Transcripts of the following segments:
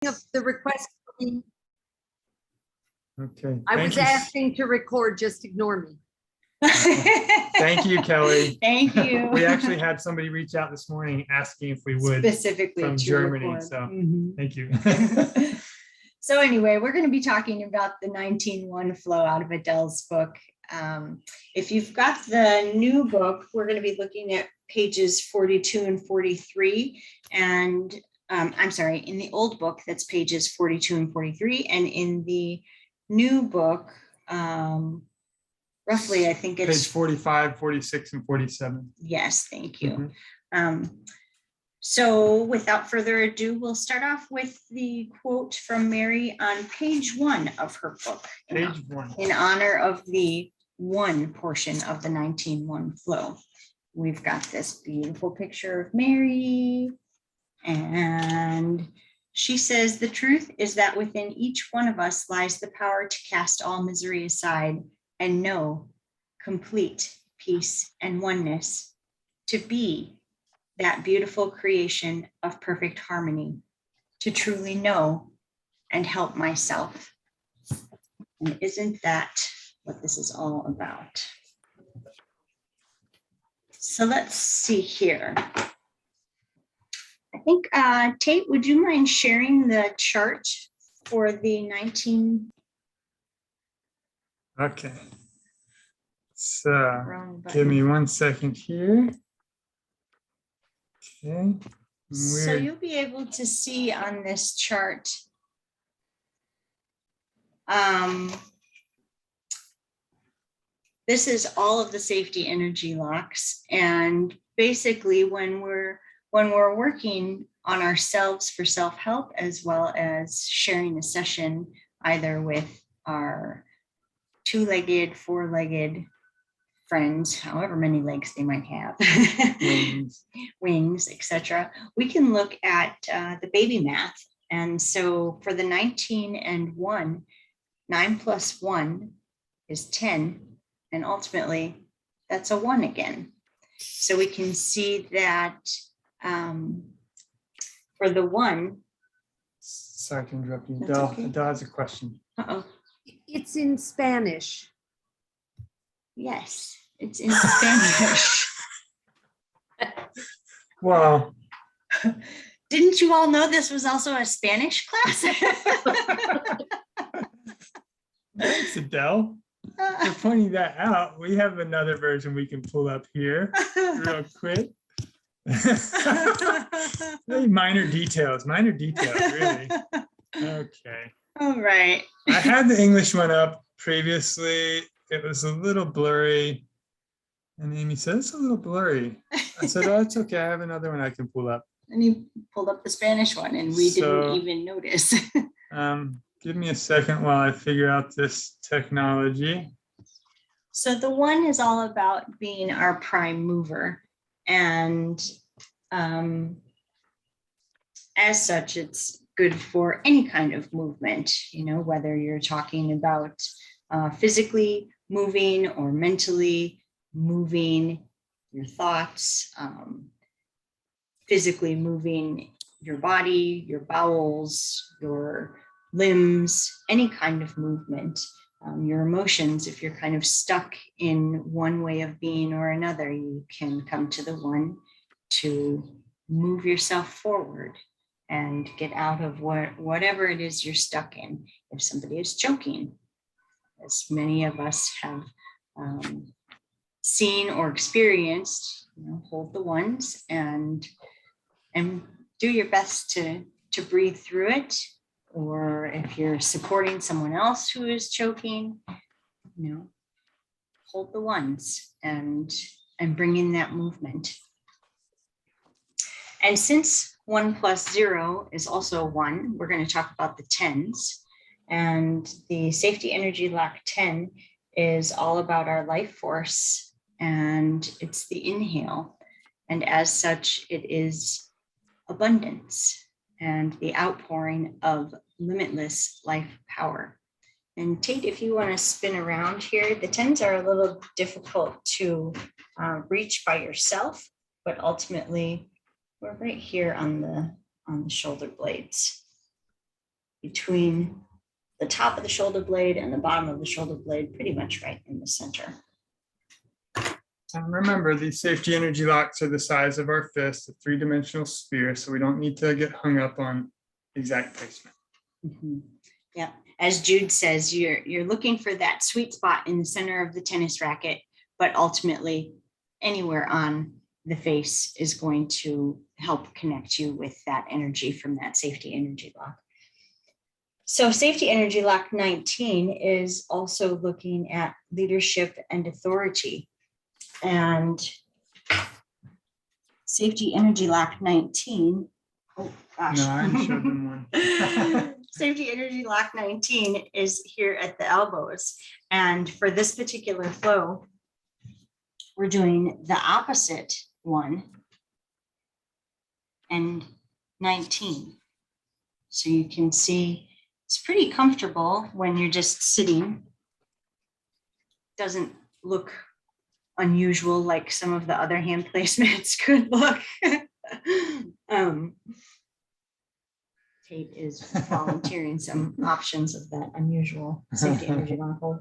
of the request. Okay. I was asking to record, just ignore me. Thank you, Kelly. Thank you. We actually had somebody reach out this morning asking if we would Specifically from to Germany. record. So Mhm. thank you. So anyway, we're going to be talking about the 19-1 flow out of Adele's book. If you've got the new book, we're going to be looking at pages 42 and 43. And I'm sorry, in the old book, that's pages 42 and 43. And in the new book, roughly, I think it's Page 45, 46, and 47. Yes, thank you. Mhm. So without further ado, we'll start off with the quote from Mary on page 1 of her book. Page 1. In honor of the 1 portion of the 19-1 flow. We've got this beautiful picture of Mary. And she says, the truth is that within each one of us lies the power to cast all misery aside and know complete peace and oneness, to be that beautiful creation of perfect harmony, to truly know and help myself. And isn't that what this is all about? So let's see here. I think, Tait, would you mind sharing the chart for the 19? Okay. So give me 1 second here. Okay. So you'll be able to see on this chart this is all of the safety energy locks, and basically when we're working on ourselves for self-help, as well as sharing a session either with our 2-legged, 4-legged friends, however many legs they might have, wings, etc. We can look at the baby math. And so for the 19 and 1, 9 plus 1 is 10. And ultimately, that's a 1 again. So we can see that for the 1. Sorry to interrupt you. That's okay. Adele has a question. Uh-oh. It's in Spanish. Yes, it's in Spanish. Well, didn't you all know this was also a Spanish class? Thanks, Adele, for pointing that out. We have another version we can pull up here real quick. Really minor details, really. Okay. All right. I had the English one up previously. It was a little blurry. And Amy said, it's a little blurry. I said, oh, it's okay. I have another one I can pull up. And you pulled up the Spanish one and we didn't even notice. Give me a second while I figure out this technology. So the 1 is all about being our prime mover. And as such, it's good for any kind of movement, you know, whether you're talking about physically moving or mentally moving your thoughts, physically moving your body, your bowels, your limbs, any kind of movement, your emotions. If you're kind of stuck in one way of being or another, you can come to the 1 to move yourself forward and get out of whatever it is you're stuck in. If somebody is choking, as many of us have seen or experienced, you know, hold the 1s and do your best to breathe through it. Or if you're supporting someone else who is choking, you know, hold the 1s and bring in that movement. And since 1 plus 0 is also 1, we're going to talk about the 10s. And the safety energy lock 10 is all about our life force, and it's the inhale. And as such, it is abundance and the outpouring of limitless life power. And Tait, if you want to spin around here, the 10s are a little difficult to reach by yourself, but ultimately we're right here on the shoulder blades. between the top of the shoulder blade and the bottom of the shoulder blade, pretty much right in the center. And remember, these safety energy locks are the size of our fist, a three-dimensional sphere, so we don't need to get hung up on exact placement. Mhm. Yeah, as Jude says, you're looking for that sweet spot in the center of the tennis racket, but ultimately anywhere on the face is going to help connect you with that energy from that safety energy lock. So safety energy lock 19 is also looking at leadership and authority. And safety energy lock 19, oh gosh. No, I showed them one. Safety energy lock 19 is here at the elbows. And for this particular flow, we're doing the opposite one and 19. So you can see it's pretty comfortable when you're just sitting. Doesn't look unusual like some of the other hand placements could look. Tait is volunteering some options of that unusual safety energy lock hold.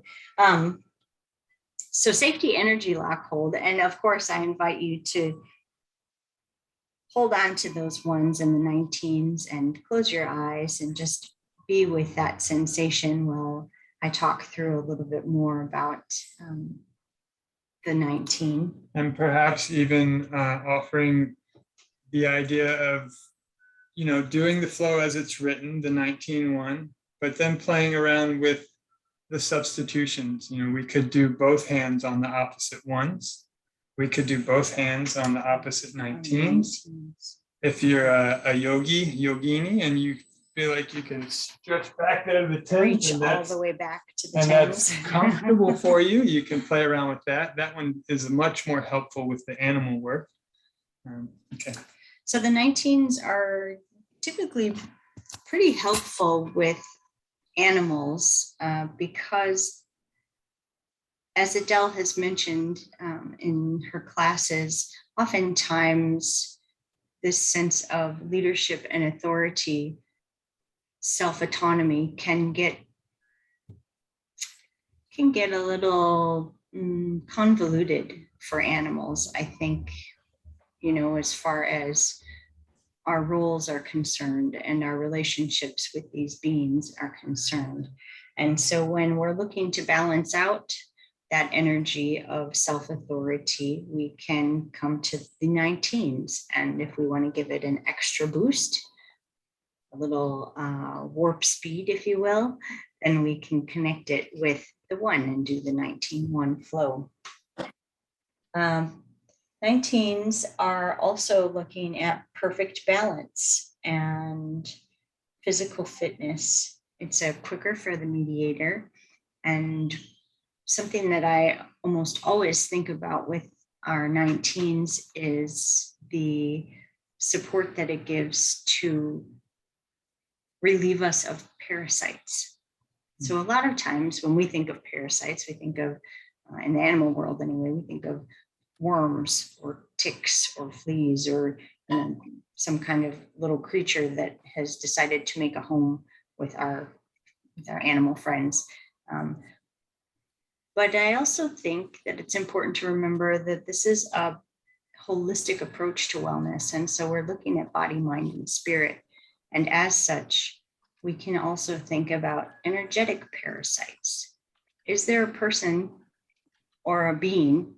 So safety energy lock hold, and of course I invite you to hold on to those ones in the 19s and close your eyes and just be with that sensation while I talk through a little bit more about the 19. And perhaps even offering the idea of, doing the flow as it's written, the 19-1, but then playing around with the substitutions. We could do both hands on the opposite ones. We could do both hands on the opposite 19s. If you're a yogini, and you feel like you can stretch back there to the 10s, Reach and all the way back to the and 10s. that's comfortable for you, you can play around with that. That one is much more helpful with the animal work. Okay. So the 19s are typically pretty helpful with animals because, as Adele has mentioned in her classes, oftentimes this sense of leadership and authority, self-autonomy can get a little convoluted for animals, I think, as far as our roles are concerned and our relationships with these beings are concerned. And so when we're looking to balance out that energy of self-authority, we can come to the 19s. And if we want to give it an extra boost, a little warp speed, if you will, then we can connect it with the 1 and do the 19-1 flow. 19s are also looking at perfect balance and physical fitness. It's a quicker for the mediator, and something that I almost always think about with our 19s is the support that it gives to relieve us of parasites. So a lot of times when we think of parasites, we think of, in the animal world anyway, we think of worms or ticks or fleas or some kind of little creature that has decided to make a home with our animal friends. But I also think that it's important to remember that this is a holistic approach to wellness. And so we're looking at body, mind, and spirit. And as such, we can also think about energetic parasites. Is there a person or a being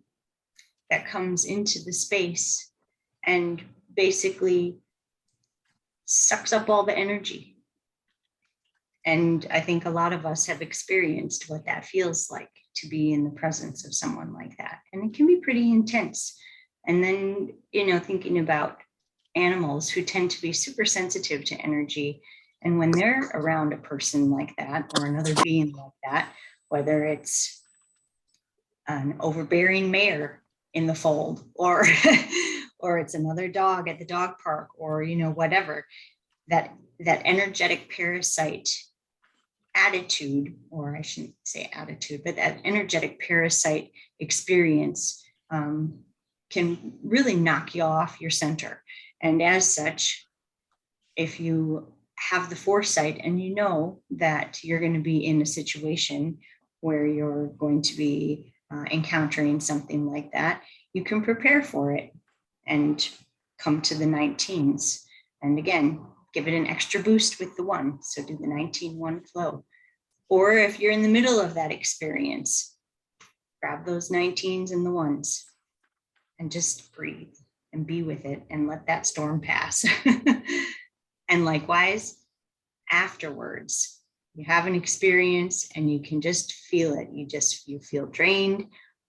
that comes into the space and basically sucks up all the energy? And I think a lot of us have experienced what that feels like to be in the presence of someone like that. And it can be pretty intense. And then, thinking about animals who tend to be super sensitive to energy. And when they're around a person like that or another being like that, whether it's an overbearing mare in the fold or it's another dog at the dog park or whatever, that energetic parasite attitude, or I shouldn't say attitude, but that energetic parasite experience can really knock you off your center. And as such, if you have the foresight and you know that you're going to be in a situation where you're going to be encountering something like that, you can prepare for it and come to the 19s. And again, give it an extra boost with the 1. So do the 19-1 flow. Or if you're in the middle of that experience, grab those 19s and the 1s and just breathe and be with it and let that storm pass. And likewise, afterwards, you have an experience and you can just feel it. You feel drained,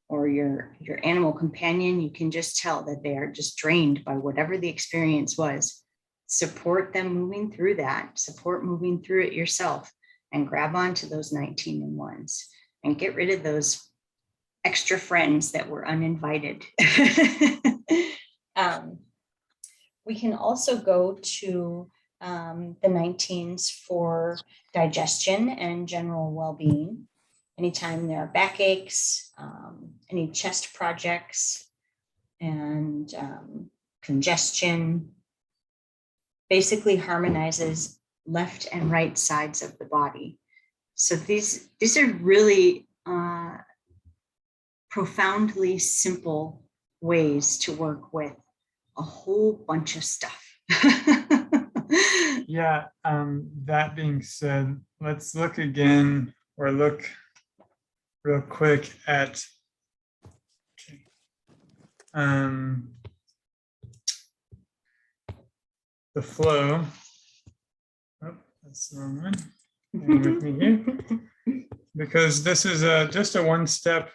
or your animal companion, you can just tell that they are just drained by whatever the experience was. Support them moving through that, support moving through it yourself, and grab onto those 19 and 1s and get rid of those extra friends that were uninvited. We can also go to the 19s for digestion and general well-being. Anytime there are backaches, any chest projects, and congestion, basically harmonizes left and right sides of the body. So these are really profoundly simple ways to work with a whole bunch of stuff. Yeah, that being said, let's look again, or look real quick at the flow. Oh, that's the wrong one. Hang with me here, because this is just a one-step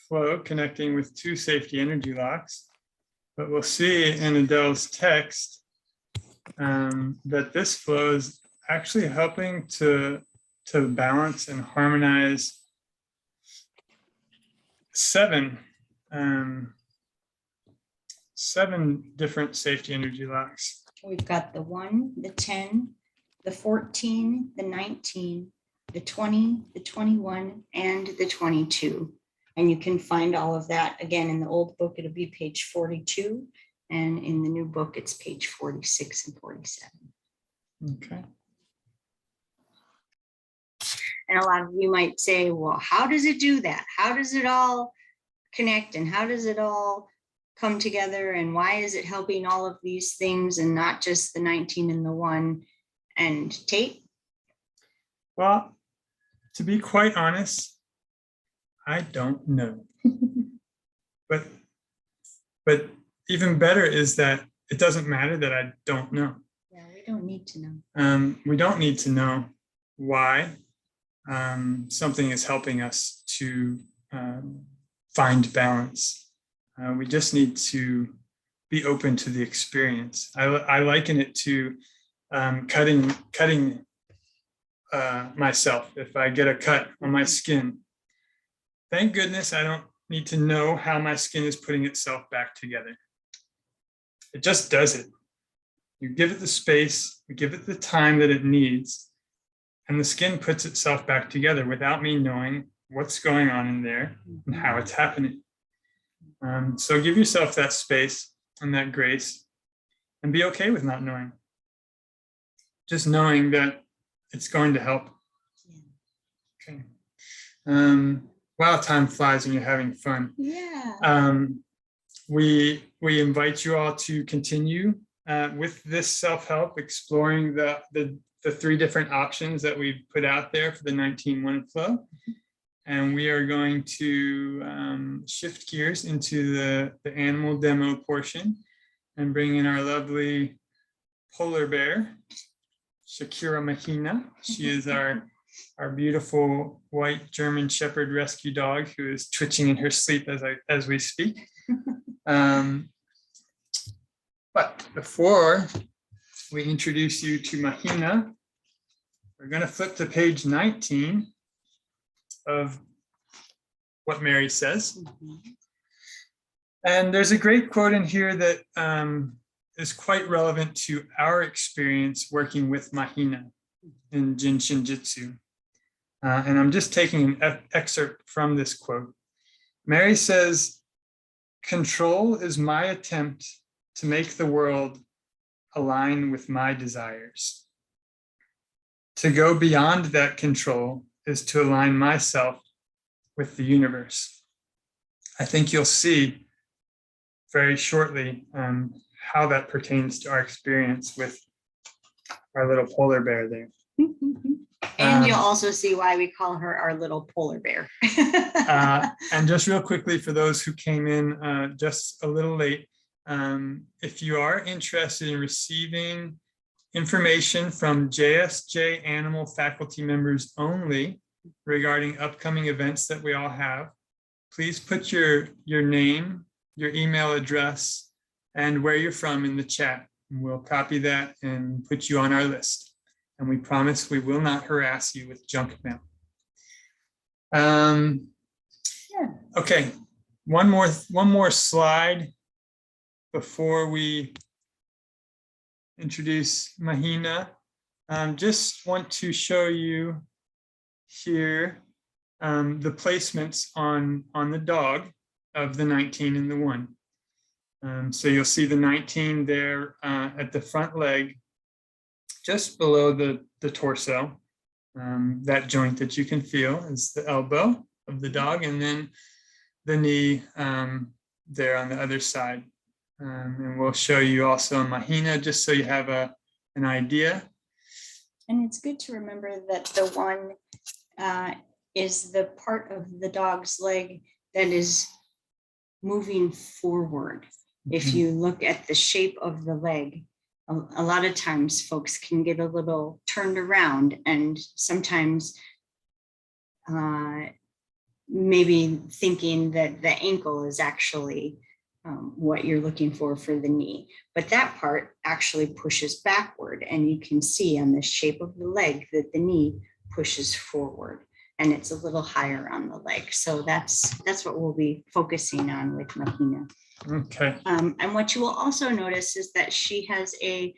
flow connecting with 2 safety energy locks. But we'll see in Adele's text that this flow is actually helping to balance and harmonize 7 different safety energy locks. We've got the 1, the 10, the 14, the 19, the 20, the 21, and the 22. And you can find all of that again in the old book. It'll be page 42. And in the new book, it's page 46 and 47. Okay. And a lot of you might say, well, how does it do that? How does it all connect? And how does it all come together? And why is it helping all of these things and not just the 19 and the 1? And Tait? Well, to be quite honest, I don't know. But even better is that it doesn't matter that I don't know. Yeah, we don't need to know. We don't need to know why something is helping us to find balance. We just need to be open to the experience. I liken it to cutting myself. If I get a cut on my skin, thank goodness I don't need to know how my skin is putting itself back together. It just does it. You give it the space, you give it the time that it needs, and the skin puts itself back together without me knowing what's going on in there and how it's happening. So give yourself that space and that grace, and be okay with not knowing. Just knowing that it's going to help. Okay. Wow, time flies when you're having fun. Yeah. We invite you all to continue with this self-help, exploring the 3 different options that we've put out there for the 19-1 flow. And we are going to shift gears into the animal demo portion and bring in our lovely polar bear, Shakira Mahina. She is our beautiful white German Shepherd rescue dog who is twitching in her sleep as we speak. But before we introduce you to Mahina, we're going to flip to page 19 of what Mary says. And there's a great quote in here that is quite relevant to our experience working with Mahina in Jinshin Jyutsu. And I'm just taking an excerpt from this quote. Mary says, "Control is my attempt to make the world align with my desires. To go beyond that control is to align myself with the universe. I think you'll see very shortly how that pertains to our experience with our little polar bear there. And you'll also see why we call her our little polar bear. And just real quickly, for those who came in just a little late, if you are interested in receiving information from JSJ Animal faculty members only regarding upcoming events that we all have, please put your name, your email address, and where you're from in the chat. And we'll copy that and put you on our list. And we promise we will not harass you with junk mail. Okay, one more slide before we introduce Mahina. Just want to show you here the placements on the dog of the 19 and the 1. So you'll see the 19 there at the front leg, just below the torso. That joint that you can feel is the elbow of the dog, and then the knee there on the other side. And we'll show you also Mahina, just so you have an idea. And it's good to remember that the 1 is the part of the dog's leg that is moving forward. If you look at the shape of the leg, a lot of times folks can get a little turned around, and sometimes maybe thinking that the ankle is actually what you're looking for the knee. But that part actually pushes backward, and you can see on the shape of the leg that the knee pushes forward, and it's a little higher on the leg. So that's what we'll be focusing on with Mahina. Okay. And what you will also notice is that she has a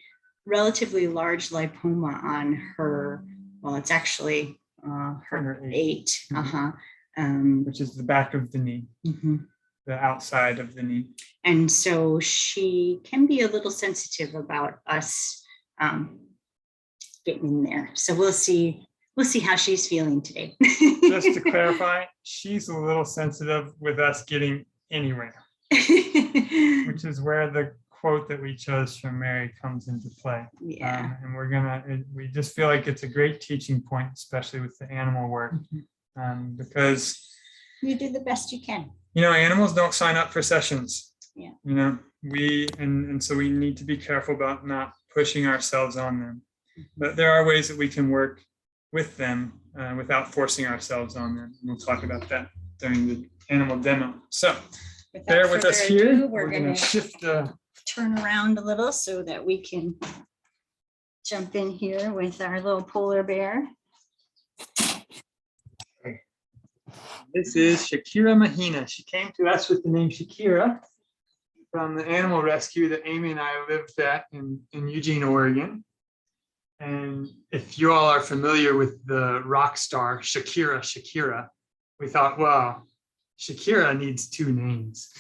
relatively large lipoma on her, well, it's actually her 8, which is the back of the knee, the outside of the knee. And so she can be a little sensitive about us getting in there. So we'll see how she's feeling today. Just to clarify, she's a little sensitive with us getting anywhere. Which is where the quote that we chose from Mary comes into play. Yeah. And we just feel like it's a great teaching point, especially with the animal work, because you do the best you can. Animals don't sign up for sessions. Yeah. And so we need to be careful about not pushing ourselves on them. But there are ways that we can work with them without forcing ourselves on them. And we'll talk about that during the animal demo. So bear with us here. We're going to shift turn around a little so that we can jump in here with our little polar bear. This is Shakira Mahina. She came to us with the name Shakira from the animal rescue that Amy and I lived at in Eugene, Oregon. And if you all are familiar with the rock star Shakira, we thought, well, Shakira needs 2 names.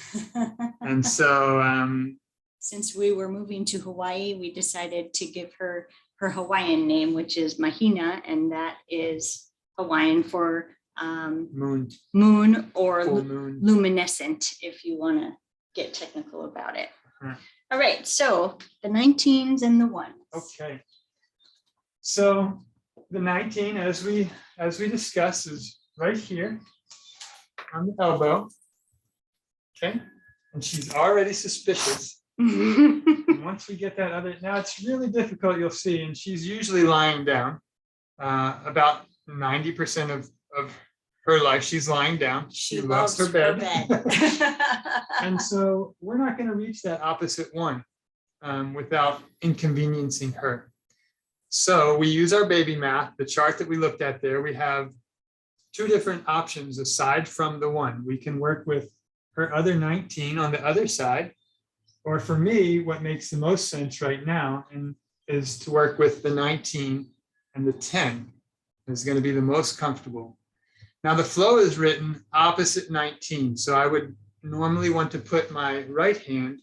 And so since we were moving to Hawaii, we decided to give her her Hawaiian name, which is Mahina, and that is Hawaiian for moon or moon. Luminescent, if you want to get technical about it. All right, so the 19s and the 1s. Okay. So the 19, as we discussed, is right here on the elbow. Okay. And she's already suspicious. And once we get that other, now it's really difficult, you'll see, and she's usually lying down. About 90% of her life, she's lying down. She loves her bed. And so we're not going to reach that opposite 1 without inconveniencing her. So we use our baby math, the chart that we looked at there. We have 2 different options aside from the 1. We can work with her other 19 on the other side. Or for me, what makes the most sense right now is to work with the 19 and the 10. It's going to be the most comfortable. Now the flow is written opposite 19. So I would normally want to put my right hand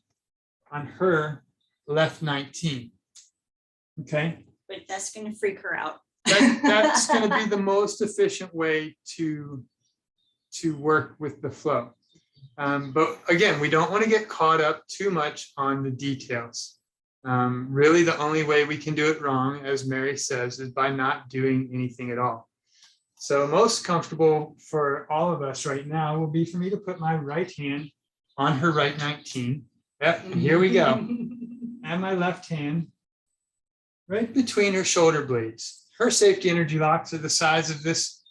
on her left 19. Okay. But that's going to freak her out. That's going to be the most efficient way to work with the flow. But again, we don't want to get caught up too much on the details. Really, the only way we can do it wrong, as Mary says, is by not doing anything at all. So most comfortable for all of us right now will be for me to put my right hand on her right 19. Yep, and here we go. And my left hand right between her shoulder blades. Her safety energy locks are the size of this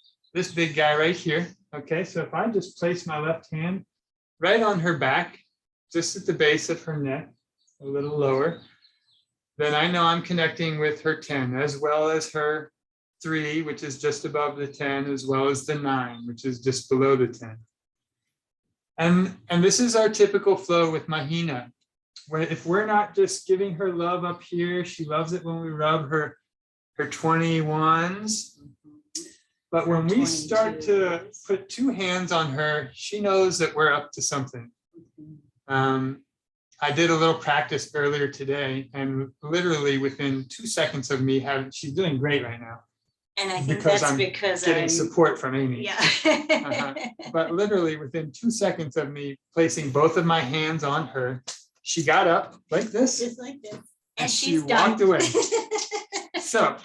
big guy right here. Okay, so if I just place my left hand right on her back, just at the base of her neck, a little lower, then I know I'm connecting with her 10, as well as her 3, which is just above the 10, as well as the 9, which is just below the 10. And this is our typical flow with Mahina. If we're not just giving her love up here, she loves it when we rub her 21s. But when we start to put 2 hands on her, she knows that we're up to something. I did a little practice earlier today, and literally within 2 seconds of me she's doing great right now. And I think that's because getting support from Amy. Yeah. But literally within 2 seconds of me placing both of my hands on her, she got up like this. Just like this. And she she's done. walked away. So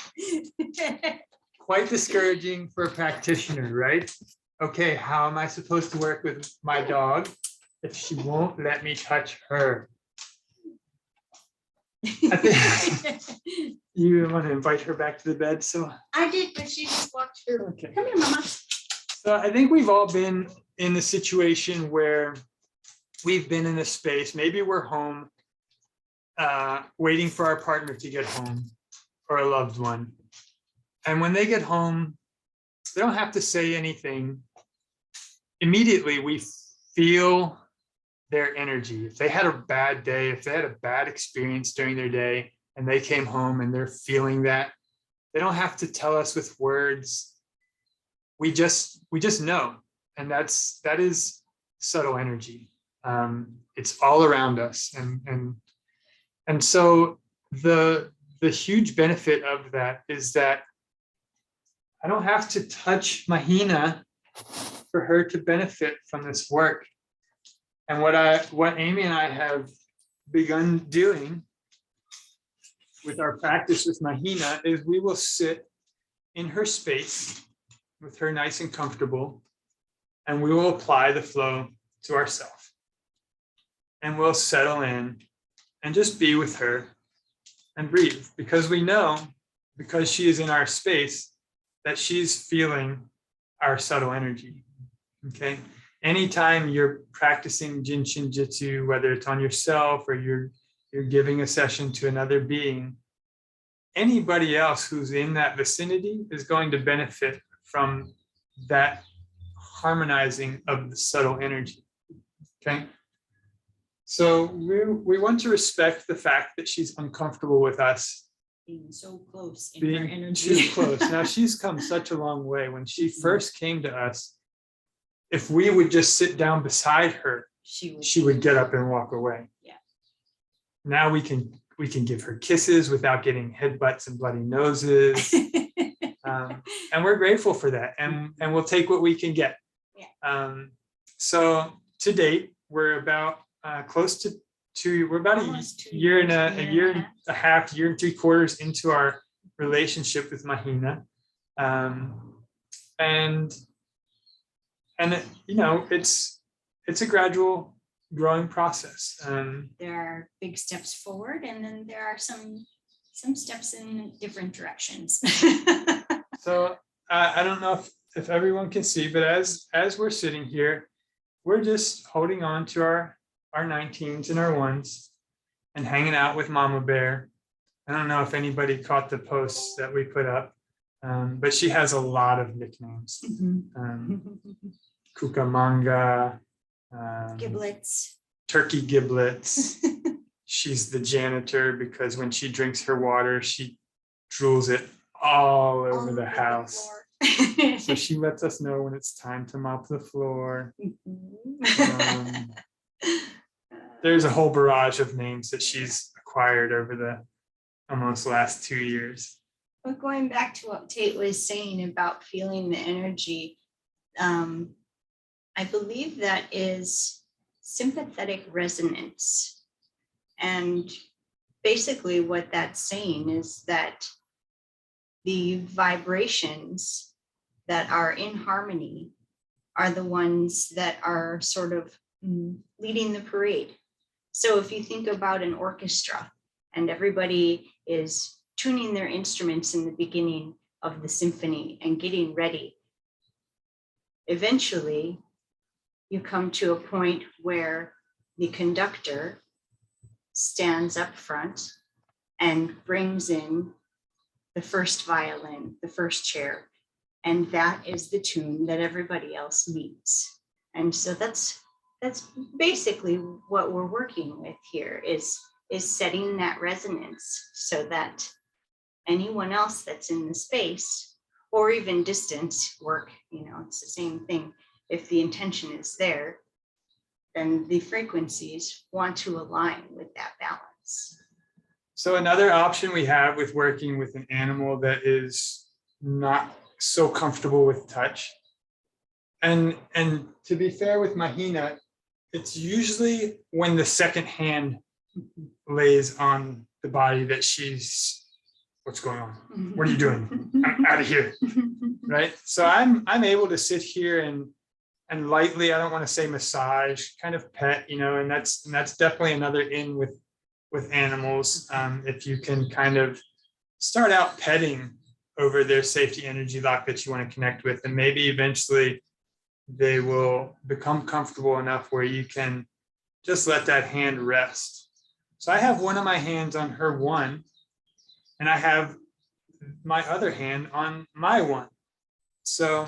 quite discouraging for a practitioner, right? Okay, how am I supposed to work with my dog if she won't let me touch her? I think you want to invite her back to the bed. So I did, but she just walked through. Okay. Come here, Mama. So I think we've all been in a situation where we've been in a space, maybe we're home, waiting for our partner to get home or a loved one. And when they get home, they don't have to say anything. Immediately, we feel their energy. If they had a bad day, if they had a bad experience during their day and they came home and they're feeling that, they don't have to tell us with words. We just know. And that is subtle energy. It's all around us. And so the huge benefit of that is that I don't have to touch Mahina for her to benefit from this work. And what Amy and I have begun doing with our practice with Mahina is we will sit in her space with her nice and comfortable, and we will apply the flow to ourselves. And we'll settle in and just be with her and breathe, because we know, because she is in our space, that she's feeling our subtle energy. Okay. Anytime you're practicing Jin Shin Jyutsu, whether it's on yourself or you're giving a session to another being, anybody else who's in that vicinity is going to benefit from that harmonizing of the subtle energy. Okay. So we want to respect the fact that she's uncomfortable with us Being so close in her being energy. too close. Now she's come such a long way. When she first came to us, if we would just sit down beside her, she would get up and walk away. Yeah. Now we can give her kisses without getting headbutts and bloody noses. And we're grateful for that. And we'll take what we can get. Yeah. So to date, we're about close to we're about Almost 2 year years, and a year and a half, year and 3/4 into our relationship with Mahina. And you know, it's a gradual growing process. There are big steps forward, and then there are some steps in different directions. So I don't know if everyone can see, but as we're sitting here, we're just holding on to our 19s and our 1s and hanging out with Mama Bear. I don't know if anybody caught the posts that we put up, but she has a lot of nicknames. Cucamonga, Giblets. Turkey Giblets. She's the janitor because when she drinks her water, she drools it all over the house. So she lets us know when it's time to mop the floor. There's a whole barrage of names that she's acquired over the almost last 2 years. But going back to what Tate was saying about feeling the energy, I believe that is sympathetic resonance. And basically what that's saying is that the vibrations that are in harmony are the ones that are sort of leading the parade. So if you think about an orchestra and everybody is tuning their instruments in the beginning of the symphony and getting ready, eventually you come to a point where the conductor stands up front and brings in the first violin, the first chair, and that is the tune that everybody else meets. And so that's basically what we're working with here is setting that resonance so that anyone else that's in the space or even distance work, it's the same thing. If the intention is there, then the frequencies want to align with that balance. So another option we have with working with an animal that is not so comfortable with touch, and to be fair with Mahina, it's usually when the second hand lays on the body that she's, what's going on? What are you doing? I'm out of here, right? So I'm able to sit here and lightly, I don't want to say massage, kind of pet, and that's definitely another in with animals. If you can kind of start out petting over their safety energy lock that you want to connect with, and maybe eventually they will become comfortable enough where you can just let that hand rest. So I have one of my hands on her one, and I have my other hand on my one. So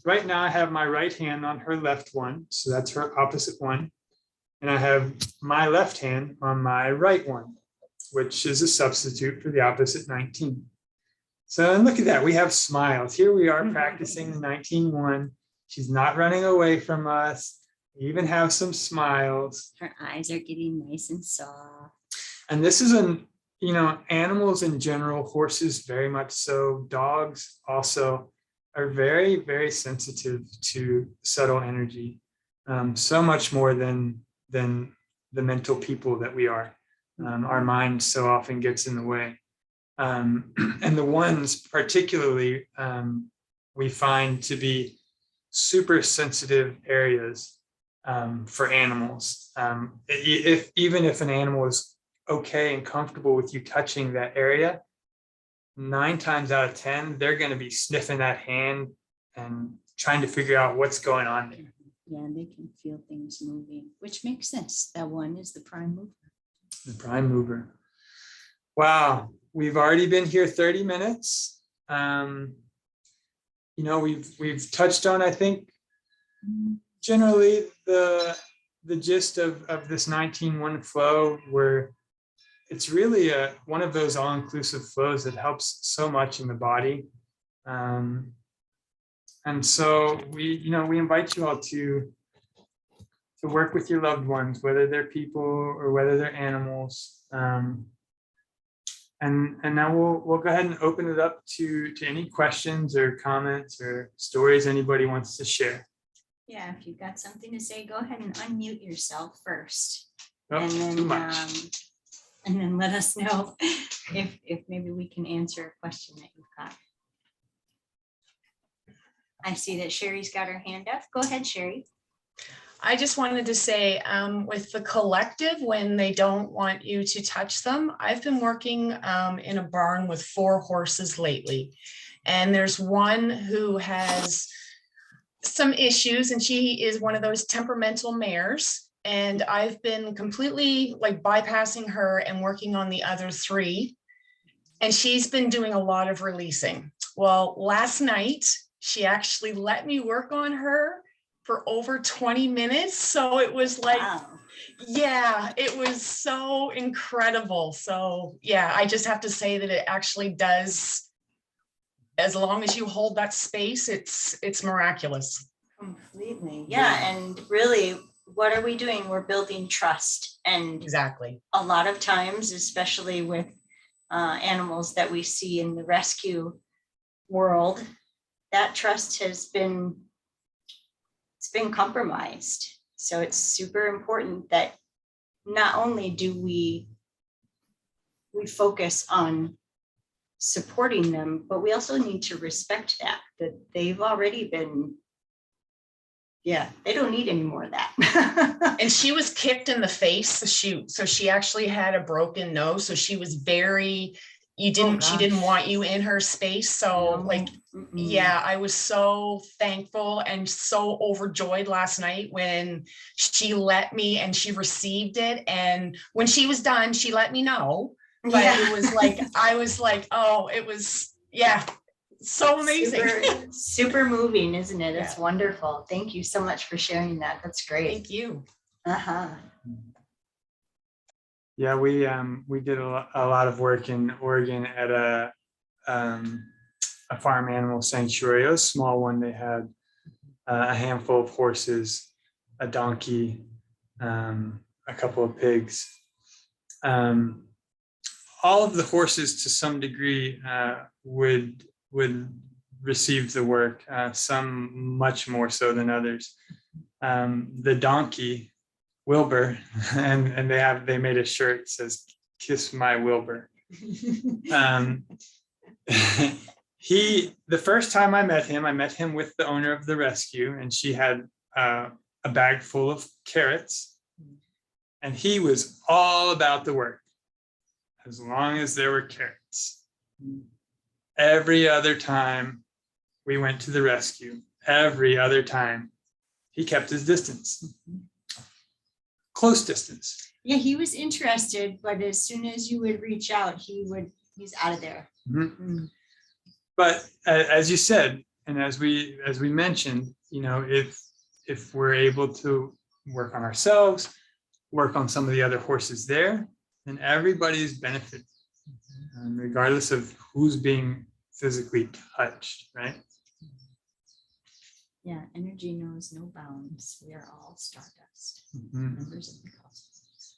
right now I have my right hand on her left one, so that's her opposite one. And I have my left hand on my right one, which is a substitute for the opposite 19. So and look at that, we have smiles. Here we are practicing the 19-1. She's not running away from us. We even have some smiles. Her eyes are getting nice and soft. And this is animals in general, horses very much so, dogs also are very, very sensitive to subtle energy, so much more than the mental people that we are. Our mind so often gets in the way. And the ones particularly we find to be super sensitive areas for animals. Even if an animal is okay and comfortable with you touching that area, 9 times out of 10, they're going to be sniffing that hand and trying to figure out what's going on there. Yeah, they can feel things moving, which makes sense. That one is the prime mover. The prime mover. Wow, we've already been here 30 minutes. We've touched on, I think, generally the gist of this 19-1 flow, where it's really one of those all-inclusive flows that helps so much in the body. And so we invite you all to work with your loved ones, whether they're people or whether they're animals. And now we'll go ahead and open it up to any questions or comments or stories anybody wants to share. Yeah, if you've got something to say, go ahead and unmute yourself first. Oh, and then, too much. And then let us know if maybe we can answer a question that you've got. I see that Sherry's got her hand up. Go ahead, Sherry. I just wanted to say with the collective, when they don't want you to touch them, I've been working in a barn with 4 horses lately. And there's one who has some issues, and she is one of those temperamental mares. And I've been completely bypassing her and working on the other 3. And she's been doing a lot of releasing. Well, last night, she actually let me work on her for over 20 minutes. So it was Wow. yeah, it was so incredible. So yeah, I just have to say that it actually does, as long as you hold that space, it's miraculous. Completely. Yeah. And really, what are we doing? We're building trust. And Exactly. a lot of times, especially with animals that we see in the rescue world, that trust has been, it's been compromised. So it's super important that not only do we focus on supporting them, but we also need to respect that they've already been, they don't need any more of that. And she was kicked in the face. So she actually had a broken nose. So she was very, she didn't want you in her space. So I was so thankful and so overjoyed last night when she let me, and she received it. And when she was done, she let me know. But it was like, I was like, oh, it was, so amazing. Super moving, isn't it? It's wonderful. Thank you so much for sharing that. That's great. Thank you. Yeah, we did a lot of work in Oregon at a farm animal sanctuary, a small one. They had a handful of horses, a donkey, a couple of pigs. All of the horses, to some degree, would receive the work. Some much more so than others. The donkey, Wilbur, and they made a shirt that says "Kiss my Wilbur." The first time I met him with the owner of the rescue, and she had a bag full of carrots, and he was all about the work, as long as there were carrots. Every other time we went to the rescue, every other time, he kept his distance. Close distance. Yeah, he was interested, but as soon as you would reach out, he's out of there. Mm-hmm. But as you said, and as we mentioned, if we're able to work on ourselves, work on some of the other horses there, then everybody's benefiting, regardless of who's being physically touched, right? Yeah, energy knows no bounds. We are all stardust, members of the cosmos.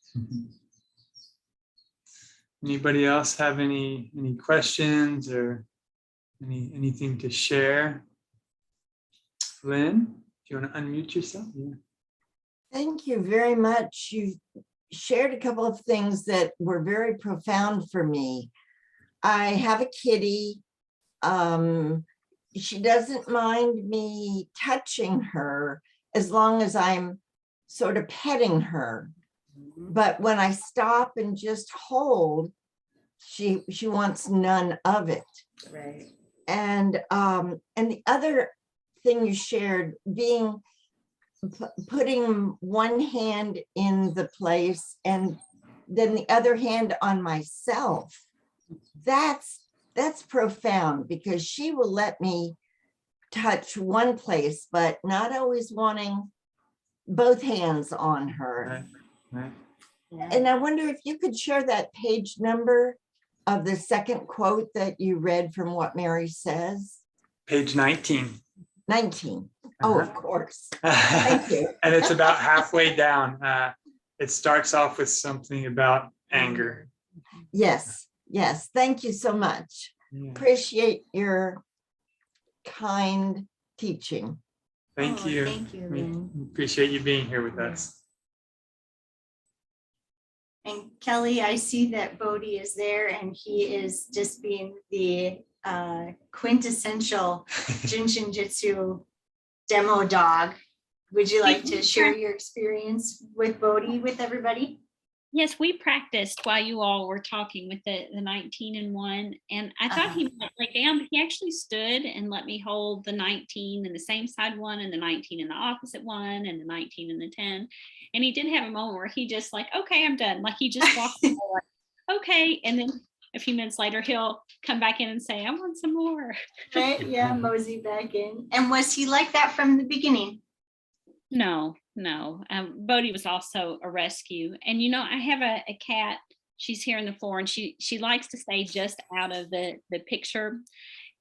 Anybody else have any questions or anything to share? Lynn, do you want to unmute yourself? Yeah. Thank you very much. You shared a couple of things that were very profound for me. I have a kitty. She doesn't mind me touching her as long as I'm sort of petting her. But when I stop and just hold, she wants none of it. Right. And the other thing you shared, putting one hand in the place and then the other hand on myself, that's profound, because she will let me touch one place, but not always wanting both hands on her. Right. Yeah. And I wonder if you could share that page number of the second quote that you read from What Mary Says. Page 19. 19. Oh, of course. Thank you. And it's about halfway down. It starts off with something about anger. Yes. Thank you so much. Yeah. Appreciate your kind teaching. Thank you. Thank you, We Lynn. appreciate you being here with us. And Kelly, I see that Bodhi is there, and he is just being the quintessential Jinshin Jyutsu demo dog. Would you like to share your experience with Bodhi with everybody? Yes, we practiced while you all were talking with the 19 and 1, and I thought he might lay down, but he actually stood and let me hold the 19 in the same side one, and the 19 in the opposite one, and the 19 in the 10. And he did have a moment where he just like, okay, I'm done. Like he just walked away, like, okay. And then a few minutes later, he'll come back in and say, I want some more. Right? Yeah, mosey back in. And was he like that from the beginning? No. Bodhi was also a rescue. And, I have a cat. She's here on the floor, and she likes to stay just out of the picture.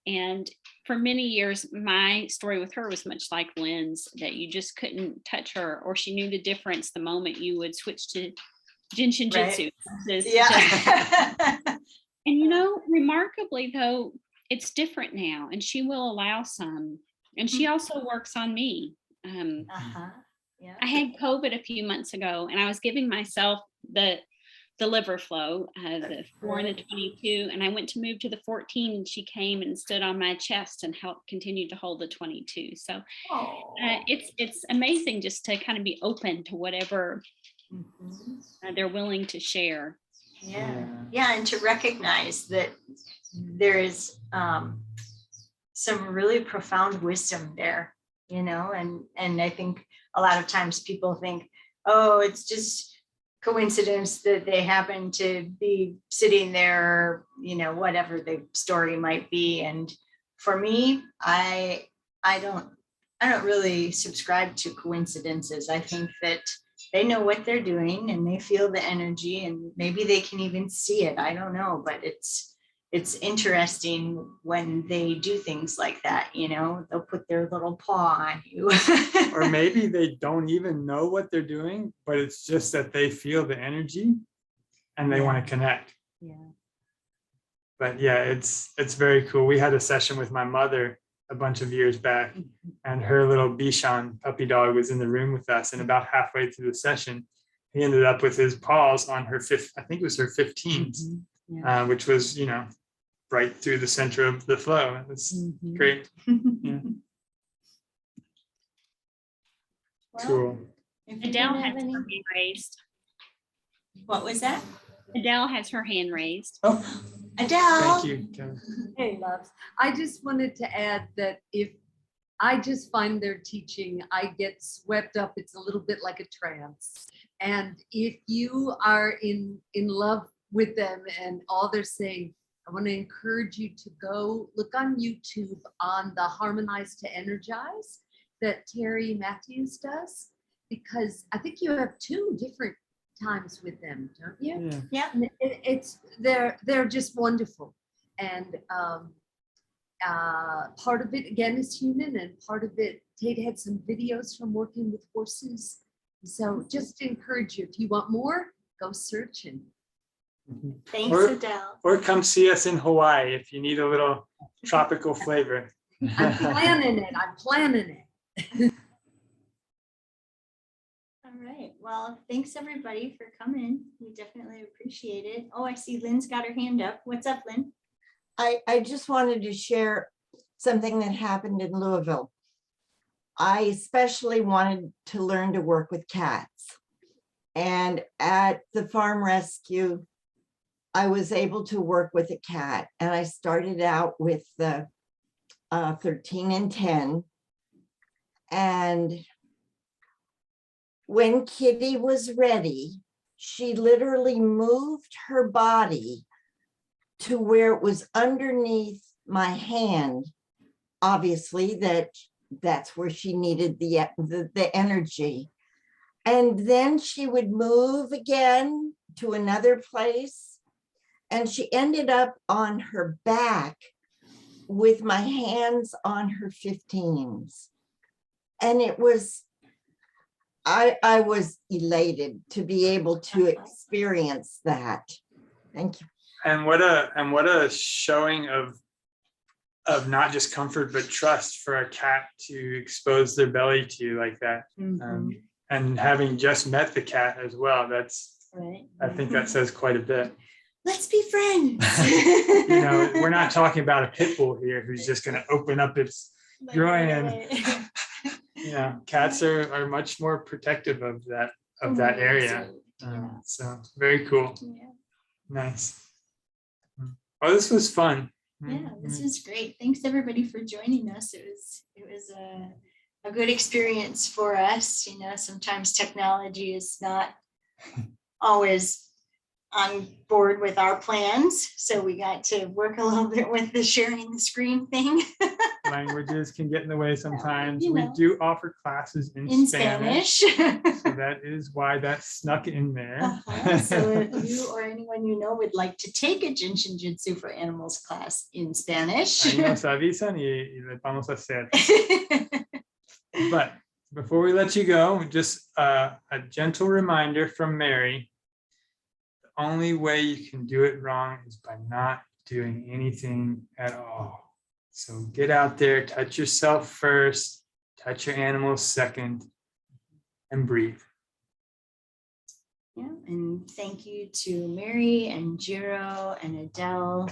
And for many years, my story with her was much like Lynn's, that you just couldn't touch her, or she knew the difference the moment you would switch to Jinshin Jyutsu. Yeah. And you know, remarkably though, it's different now, and she will allow some. And she also works on me. Uh-huh. Yeah. I had COVID a few months ago, and I was giving myself the liver flow, the 4 and the 22, and I went to move to the 14, and she came and stood on my chest and helped continue to hold the 22. So it's amazing just to kind of be open to whatever they're willing to share. Yeah, and to recognize that there is some really profound wisdom there, you know, and I think a lot of times people think, oh, it's just coincidence that they happen to be sitting there, you know, whatever the story might be. And for me, I don't really subscribe to coincidences. I think that they know what they're doing and they feel the energy, and maybe they can even see it. I don't know, but it's interesting when they do things like that, you know, they'll put their little paw on you. Or maybe they don't even know what they're doing, but it's just that they feel the energy and they want to connect. Yeah. But yeah, it's very cool. We had a session with my mother a bunch of years back, and her little Bichon puppy dog was in the room with us. And about halfway through the session, he ended up with his paws on her I think it was her 15s, which was, you know, right through the center of the flow. It was great. Yeah. Well, Cool. if you Adele don't has have any- her hand raised. What was that? Adele has her hand raised. Oh, Adele. Thank you, Kevin. Hey, loves. I just wanted to add that if I just find their teaching, I get swept up. It's a little bit like a trance. And if you are in love with them and all they're saying, I want to encourage you to go look on YouTube on the Harmonize to Energize that Terry Matthews does, because I think you have 2 different times with them, don't you? Yeah. And they're just wonderful. And part of it again is human, and part of it, Tait had some videos from working with horses. So just to encourage you, if you want more, go searching. Thanks, Or- Adele. Or come see us in Hawaii if you need a little tropical flavor. I'm planning it. All right. Well, thanks everybody for coming. We definitely appreciate it. Oh, I see Lynn's got her hand up. What's up, Lynn? I just wanted to share something that happened in Louisville. I especially wanted to learn to work with cats. And at the farm rescue, I was able to work with a cat. And I started out with the 13 and 10. And when Kitty was ready, she literally moved her body to where it was underneath my hand. Obviously, that's where she needed the energy. And then she would move again to another place. And she ended up on her back with my hands on her 15s. And it was, I was elated to be able to experience that. Thank you. And what a showing of not just comfort but trust for a cat to expose their belly to you like that. And having just met the cat as well, that's Right. I think that says quite a bit. Let's be friends. You know, we're not talking about a pit bull here who's just going to open up its groin. And you know, cats are much more protective of that area. So very cool. Yeah. Nice. Well, this was fun. Yeah, this is great. Thanks everybody for joining us. It was a good experience for us. You know, sometimes technology is not always on board with our plans, so we got to work a little bit with the sharing the screen thing. Languages can get in the way sometimes. You We know. do offer classes in Spanish. So that is why that's snuck in there. So if you or anyone you know would like to take a Jinshin Jyutsu for Animals class in Spanish. Ahí nos avisan y le vamos a hacer. But before we let you go, just a gentle reminder from Mary. only way you can do it wrong is by not doing anything at all. So get out there, touch yourself first, touch your animals second, and breathe. Yeah, and thank you to Mary and Jiro and Adele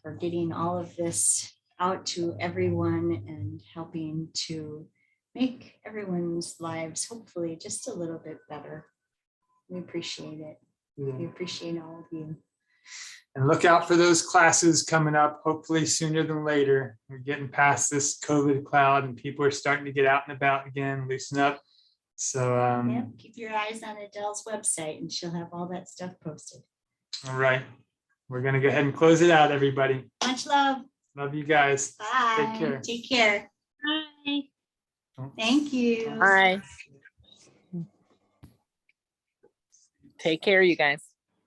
for getting all of this out to everyone and helping to make everyone's lives hopefully just a little bit better. We appreciate it. We appreciate all of you. And look out for those classes coming up, hopefully sooner than later. We're getting past this COVID cloud and people are starting to get out and about again, loosen up. So, Yep, keep your eyes on Adele's website and she'll have all that stuff posted. all right. We're going to go ahead and close it out, everybody. Much love. Love you guys. Bye. Take care. Take care. Bye. Thank you. Bye. Take care, you guys.